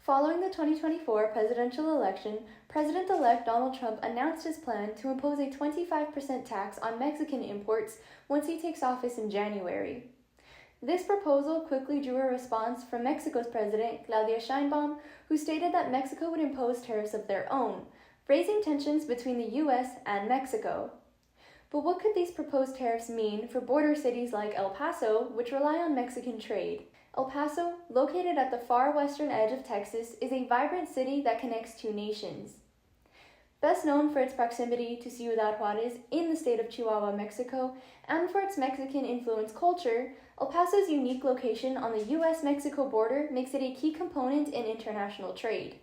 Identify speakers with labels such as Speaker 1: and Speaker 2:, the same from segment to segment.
Speaker 1: Following the 2024 presidential election, President-elect Donald Trump announced his plan to impose a 25% tax on Mexican imports once he takes office in January. This proposal quickly drew a response from Mexico's president, Claudia Sheinbaum, who stated that Mexico would impose tariffs of their own, raising tensions between the U.S. and Mexico. But what could these proposed tariffs mean for border cities like El Paso, which rely on Mexican trade? El Paso, located at the far western edge of Texas, is a vibrant city that connects two nations. Best known for its proximity to Ciudad Juarez in the state of Chihuahua, Mexico, and for its Mexican-influenced culture, El Paso's unique location on the U.S.-Mexico border makes it a key component in international trade.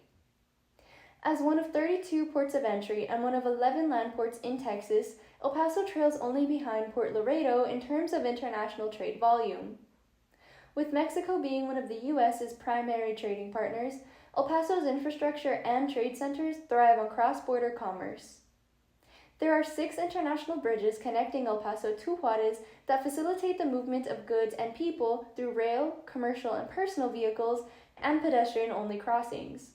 Speaker 1: As one of 32 ports of entry and one of 11 land ports in Texas, El Paso trails only behind Port Laredo in terms of international trade volume. With Mexico being one of the U.S.'s primary trading partners, El Paso's infrastructure and trade centers thrive on cross-border commerce. There are 6 international bridges connecting El Paso to Juarez that facilitate the movement of goods and people through rail, commercial and personal vehicles, and pedestrian-only crossings.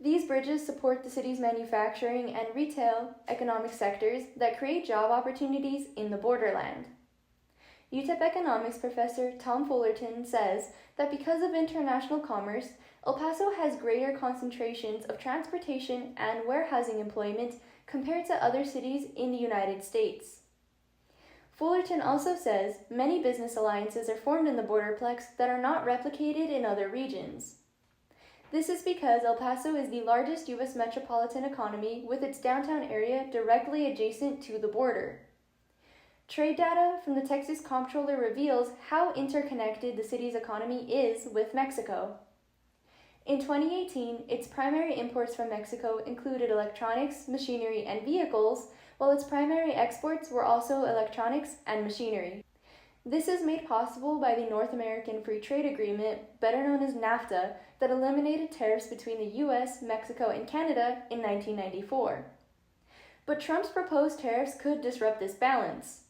Speaker 1: These bridges support the city's manufacturing and retail economic sectors that create job opportunities in the borderland. UTEP economics professor Tom Fullerton says that because of international commerce, El Paso has greater concentrations of transportation and warehousing employment compared to other cities in the United States. Fullerton also says many business alliances are formed in the borderplex that are not replicated in other regions. This is because El Paso is the largest U.S. metropolitan economy with its downtown area directly adjacent to the border. Trade data from the Texas Comptroller reveals how interconnected the city's economy is with Mexico. In 2018, its primary imports from Mexico included electronics, machinery, and vehicles, while its primary exports were also electronics and machinery. This is made possible by the North American Free Trade Agreement, better known as NAFTA, that eliminated tariffs between the U.S., Mexico, and Canada in 1994. But Trump's proposed tariffs could disrupt this balance.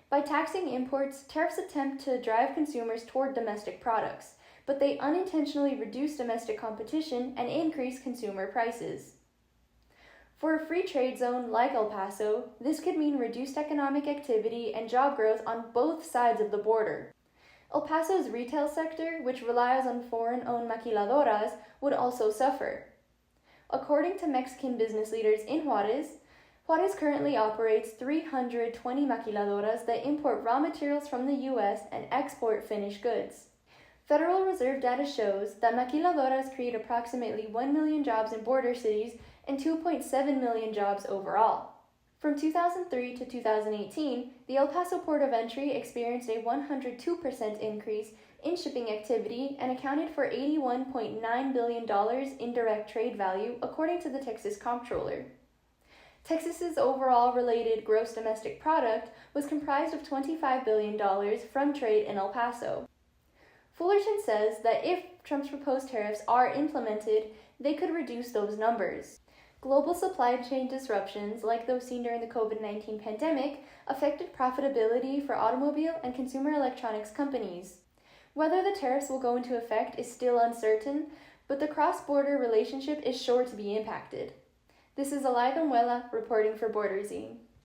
Speaker 1: By taxing imports, tariffs attempt to drive consumers toward domestic products, but they unintentionally reduce domestic competition and increase consumer prices. For a free trade zone like El Paso, this could mean reduced economic activity and job growth on both sides of the border. El Paso's retail sector, which relies on foreign-owned maquiladoras, would also suffer. According to Mexican business leaders in Juarez currently operates 320 maquiladoras that import raw materials from the U.S. and export finished goods. Federal Reserve data shows that maquiladoras create approximately 1 million jobs in border cities and 2.7 million jobs overall. From 2003 to 2018, the El Paso port of entry experienced a 102% increase in shipping activity and accounted for $81.9 billion in direct trade value, according to the Texas Comptroller. Texas's overall related gross domestic product was comprised of $25 billion from trade in El Paso. Fullerton says that if Trump's proposed tariffs are implemented, they could reduce those numbers. Global supply chain disruptions, like those seen during the COVID-19 pandemic, affected profitability for automobile and consumer electronics companies. Whether the tariffs will go into effect is still uncertain, but the cross-border relationship is sure to be impacted. This is Alaida Muela reporting for Borderzine.